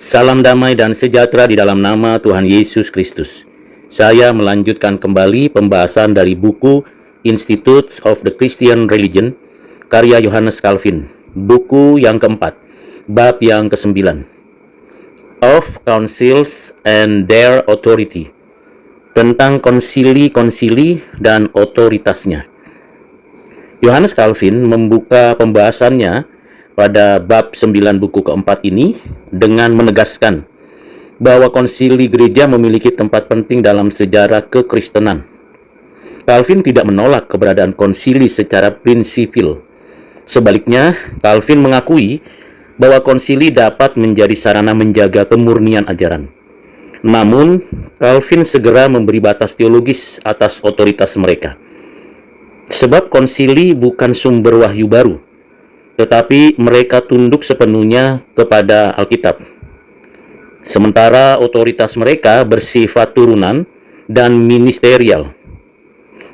Salam damai dan sejahtera di dalam nama Tuhan Yesus Kristus. Saya melanjutkan kembali pembahasan dari buku Institute of the Christian Religion, karya Johannes Calvin, buku yang keempat, bab yang kesembilan, of Councils and Their Authority, tentang konsili-konsili dan otoritasnya. Johannes Calvin membuka pembahasannya pada bab 9 buku keempat ini dengan menegaskan bahwa konsili gereja memiliki tempat penting dalam sejarah kekristenan. Calvin tidak menolak keberadaan konsili secara prinsipil. Sebaliknya, Calvin mengakui bahwa konsili dapat menjadi sarana menjaga kemurnian ajaran. Namun, Calvin segera memberi batas teologis atas otoritas mereka. Sebab konsili bukan sumber wahyu baru, tetapi mereka tunduk sepenuhnya kepada Alkitab. Sementara otoritas mereka bersifat turunan dan ministerial.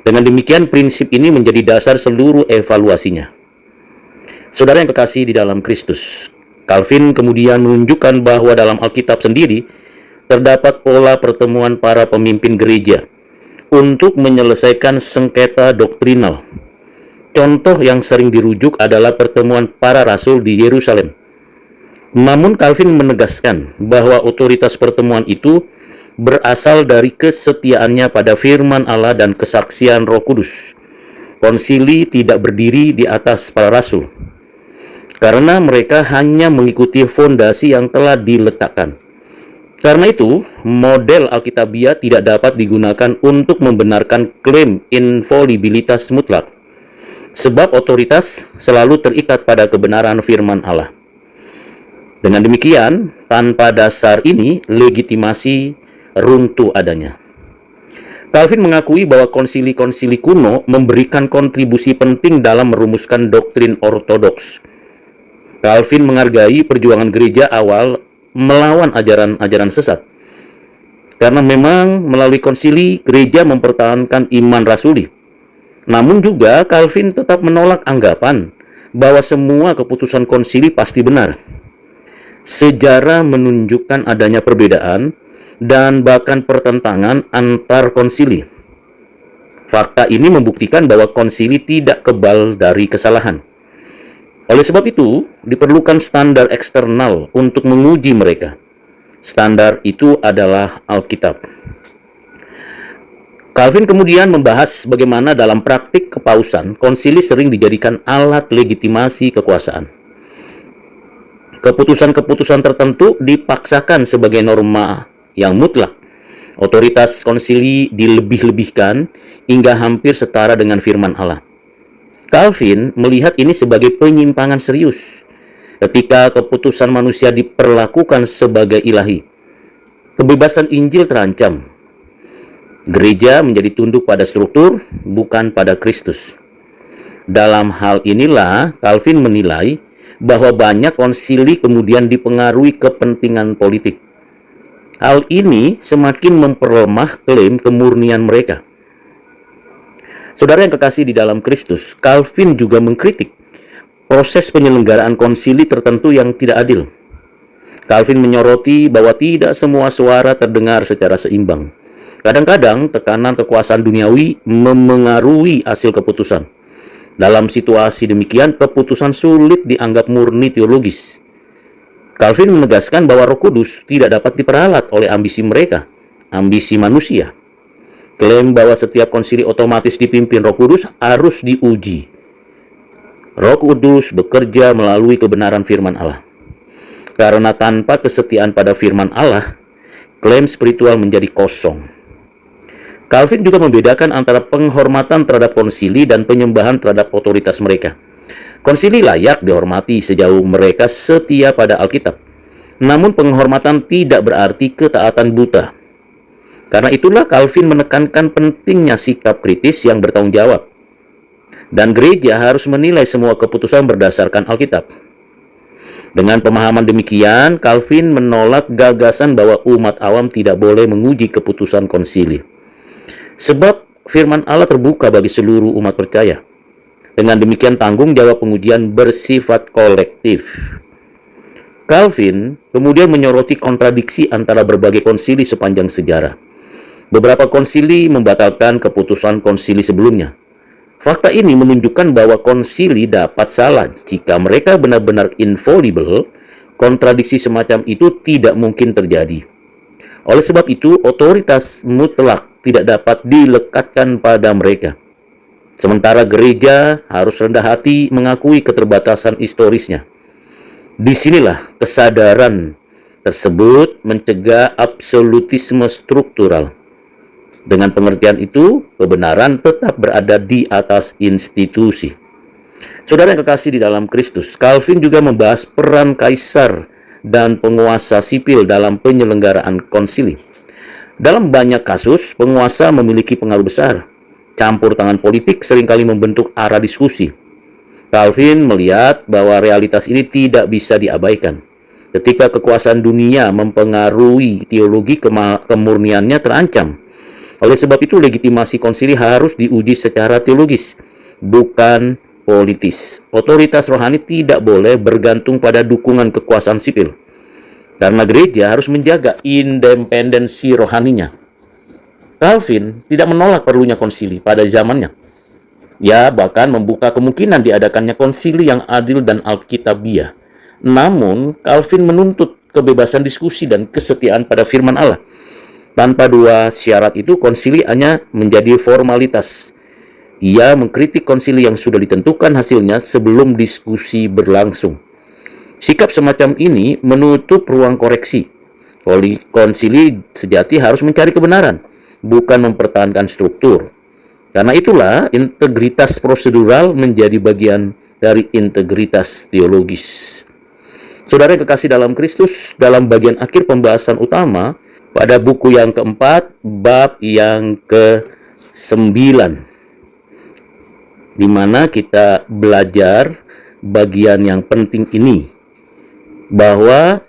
Dengan demikian, prinsip ini menjadi dasar seluruh evaluasinya. Saudara yang kekasih di dalam Kristus, Calvin kemudian menunjukkan bahwa dalam Alkitab sendiri terdapat pola pertemuan para pemimpin gereja untuk menyelesaikan sengketa doktrinal. Contoh yang sering dirujuk adalah pertemuan para rasul di Yerusalem. Namun Calvin menegaskan bahwa otoritas pertemuan itu berasal dari kesetiaannya pada firman Allah dan kesaksian Roh Kudus. Konsili tidak berdiri di atas para rasul, karena mereka hanya mengikuti fondasi yang telah diletakkan. Karena itu, model Alkitabiah tidak dapat digunakan untuk membenarkan klaim infalibilitas mutlak, sebab otoritas selalu terikat pada kebenaran firman Allah. Dengan demikian, tanpa dasar ini, legitimasi runtuh adanya. Calvin mengakui bahwa konsili-konsili kuno memberikan kontribusi penting dalam merumuskan doktrin ortodoks. Calvin menghargai perjuangan gereja awal melawan ajaran-ajaran sesat. Karena memang melalui konsili, gereja mempertahankan iman rasuli. Namun juga Calvin tetap menolak anggapan bahwa semua keputusan konsili pasti benar. Sejarah menunjukkan adanya perbedaan dan bahkan pertentangan antar konsili. Fakta ini membuktikan bahwa konsili tidak kebal dari kesalahan. Oleh sebab itu, diperlukan standar eksternal untuk menguji mereka. Standar itu adalah Alkitab. Calvin kemudian membahas bagaimana dalam praktik kepausan, konsili sering dijadikan alat legitimasi kekuasaan. Keputusan-keputusan tertentu dipaksakan sebagai norma yang mutlak. Otoritas konsili dilebih-lebihkan hingga hampir setara dengan firman Allah. Calvin melihat ini sebagai penyimpangan serius ketika keputusan manusia diperlakukan sebagai ilahi. Kebebasan Injil terancam. Gereja menjadi tunduk pada struktur, bukan pada Kristus. Dalam hal inilah, Calvin menilai bahwa banyak konsili kemudian dipengaruhi kepentingan politik. Hal ini semakin memperlemah klaim kemurnian mereka. Saudara yang kekasih di dalam Kristus, Calvin juga mengkritik proses penyelenggaraan konsili tertentu yang tidak adil. Calvin menyoroti bahwa tidak semua suara terdengar secara seimbang. Kadang-kadang tekanan kekuasaan duniawi memengaruhi hasil keputusan. Dalam situasi demikian, keputusan sulit dianggap murni teologis. Calvin menegaskan bahwa Roh Kudus tidak dapat diperalat oleh ambisi mereka, ambisi manusia. Klaim bahwa setiap konsili otomatis dipimpin Roh Kudus harus diuji. Roh Kudus bekerja melalui kebenaran firman Allah. Karena tanpa kesetiaan pada firman Allah, klaim spiritual menjadi kosong. Calvin juga membedakan antara penghormatan terhadap konsili dan penyembahan terhadap otoritas mereka. Konsili layak dihormati sejauh mereka setia pada Alkitab. Namun penghormatan tidak berarti ketaatan buta. Karena itulah Calvin menekankan pentingnya sikap kritis yang bertanggung jawab. Dan gereja harus menilai semua keputusan berdasarkan Alkitab. Dengan pemahaman demikian, Calvin menolak gagasan bahwa umat awam tidak boleh menguji keputusan konsili. Sebab firman Allah terbuka bagi seluruh umat percaya. Dengan demikian tanggung jawab pengujian bersifat kolektif. Calvin kemudian menyoroti kontradiksi antara berbagai konsili sepanjang sejarah. Beberapa konsili membatalkan keputusan konsili sebelumnya. Fakta ini menunjukkan bahwa konsili dapat salah jika mereka benar-benar infallible. Kontradiksi semacam itu tidak mungkin terjadi. Oleh sebab itu, otoritas mutlak tidak dapat dilekatkan pada mereka. Sementara gereja harus rendah hati mengakui keterbatasan historisnya. Disinilah kesadaran tersebut mencegah absolutisme struktural. Dengan pengertian itu, kebenaran tetap berada di atas institusi. Saudara yang kekasih di dalam Kristus, Calvin juga membahas peran kaisar dan penguasa sipil dalam penyelenggaraan konsili. Dalam banyak kasus, penguasa memiliki pengaruh besar. Campur tangan politik seringkali membentuk arah diskusi. Calvin melihat bahwa realitas ini tidak bisa diabaikan. Ketika kekuasaan dunia mempengaruhi teologi, kemurniannya terancam. Oleh sebab itu, legitimasi konsili harus diuji secara teologis, bukan politis. Otoritas rohani tidak boleh bergantung pada dukungan kekuasaan sipil, karena gereja harus menjaga independensi rohaninya. Calvin tidak menolak perlunya konsili pada zamannya. Ya, bahkan membuka kemungkinan diadakannya konsili yang adil dan alkitabiah. Namun, Calvin menuntut kebebasan diskusi dan kesetiaan pada firman Allah. Tanpa dua syarat itu, konsili hanya menjadi formalitas. Ia mengkritik konsili yang sudah ditentukan hasilnya sebelum diskusi berlangsung. Sikap semacam ini menutup ruang koreksi. Konsili sejati harus mencari kebenaran, bukan mempertahankan struktur. Karena itulah, integritas prosedural menjadi bagian dari integritas teologis. Saudara yang kekasih dalam Kristus, dalam bagian akhir pembahasan utama, pada buku yang keempat, bab yang ke-9, di mana kita belajar bagian yang penting ini, bahwa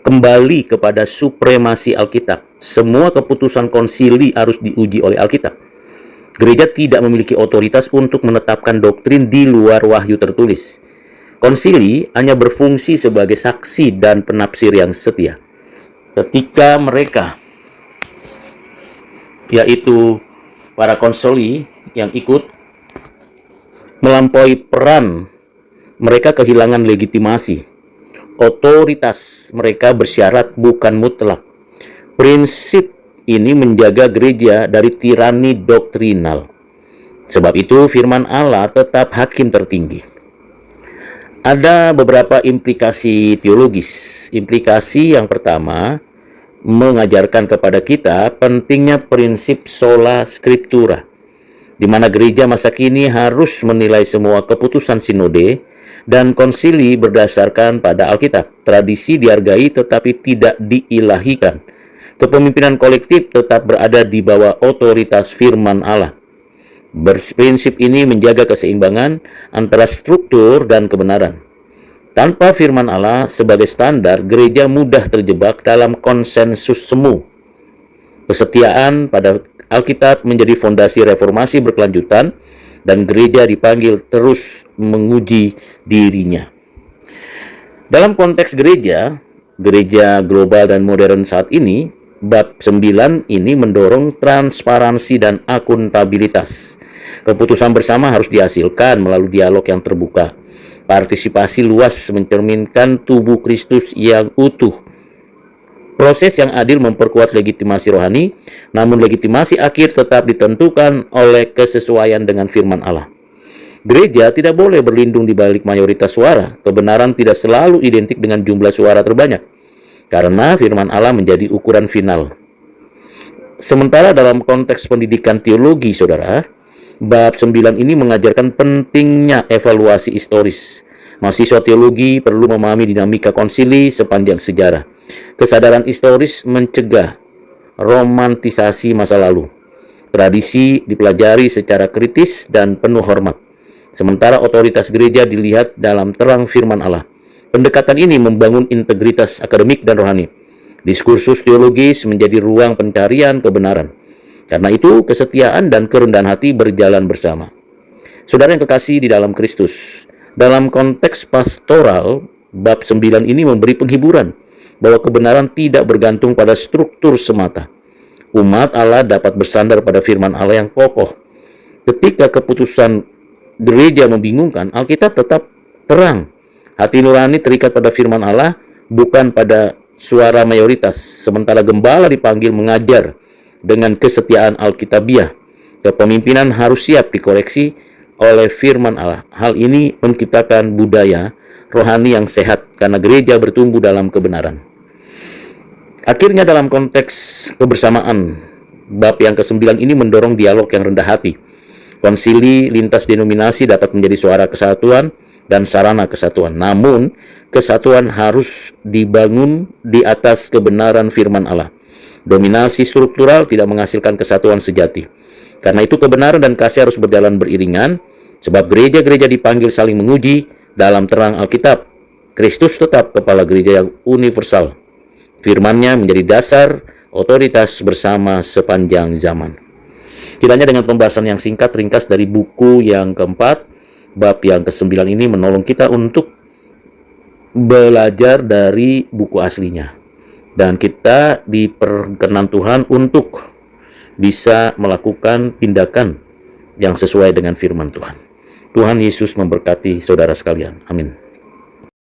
kembali kepada supremasi Alkitab. Semua keputusan konsili harus diuji oleh Alkitab. Gereja tidak memiliki otoritas untuk menetapkan doktrin di luar wahyu tertulis. Konsili hanya berfungsi sebagai saksi dan penafsir yang setia. Ketika mereka, yaitu para konsili yang ikut, melampaui peran, mereka kehilangan legitimasi. Otoritas mereka bersyarat bukan mutlak. Prinsip ini menjaga gereja dari tirani doktrinal. Sebab itu, firman Allah tetap hakim tertinggi. Ada beberapa implikasi teologis. Implikasi yang pertama, mengajarkan kepada kita pentingnya prinsip sola scriptura, di mana gereja masa kini harus menilai semua keputusan sinode dan konsili berdasarkan pada Alkitab. Tradisi dihargai tetapi tidak diilahikan. Kepemimpinan kolektif tetap berada di bawah otoritas firman Allah. Prinsip ini menjaga keseimbangan antara struktur dan kebenaran. Tanpa firman Allah sebagai standar, gereja mudah terjebak dalam konsensus semu. Kesetiaan pada Alkitab menjadi fondasi reformasi berkelanjutan, dan gereja dipanggil terus menguji dirinya. Dalam konteks gereja global dan modern saat ini, bab 9 ini mendorong transparansi dan akuntabilitas. Keputusan bersama harus dihasilkan melalui dialog yang terbuka. Partisipasi luas mencerminkan tubuh Kristus yang utuh. Proses yang adil memperkuat legitimasi rohani, namun legitimasi akhir tetap ditentukan oleh kesesuaian dengan firman Allah. Gereja tidak boleh berlindung di balik mayoritas suara. Kebenaran tidak selalu identik dengan jumlah suara terbanyak, karena firman Allah menjadi ukuran final. Sementara dalam konteks pendidikan teologi, saudara, bab 9 ini mengajarkan pentingnya evaluasi historis. Mahasiswa teologi perlu memahami dinamika konsili sepanjang sejarah. Kesadaran historis mencegah romantisasi masa lalu. Tradisi dipelajari secara kritis dan penuh hormat, sementara otoritas gereja dilihat dalam terang firman Allah. Pendekatan ini membangun integritas akademik dan rohani. Diskursus teologis menjadi ruang pencarian kebenaran. Karena itu, kesetiaan dan kerendahan hati berjalan bersama. Saudara yang kekasih di dalam Kristus, dalam konteks pastoral, Bab 9 ini memberi penghiburan bahwa kebenaran tidak bergantung pada struktur semata. Umat Allah dapat bersandar pada firman Allah yang kokoh. Ketika keputusan gereja membingungkan, Alkitab tetap terang. Hati nurani terikat pada firman Allah, bukan pada suara mayoritas. Sementara gembala dipanggil mengajar dengan kesetiaan Alkitabiah. Kepemimpinan harus siap dikoreksi oleh firman Allah. Hal ini menciptakan budaya rohani yang sehat karena gereja bertumbuh dalam kebenaran. Akhirnya dalam konteks kebersamaan, bab yang ke-9 ini mendorong dialog yang rendah hati. Konsili lintas denominasi dapat menjadi suara kesatuan dan sarana kesatuan. Namun, kesatuan harus dibangun di atas kebenaran firman Allah. Dominasi struktural tidak menghasilkan kesatuan sejati. Karena itu kebenaran dan kasih harus berjalan beriringan, sebab gereja-gereja dipanggil saling menguji dalam terang Alkitab. Kristus tetap kepala gereja yang universal. Firman-Nya menjadi dasar otoritas bersama sepanjang zaman. Kiranya dengan pembahasan yang singkat ringkas dari buku yang keempat, bab yang ke-9 ini menolong kita untuk belajar dari buku aslinya. Dan kita diperkenan Tuhan untuk bisa melakukan tindakan yang sesuai dengan firman Tuhan. Tuhan Yesus memberkati saudara sekalian. Amin.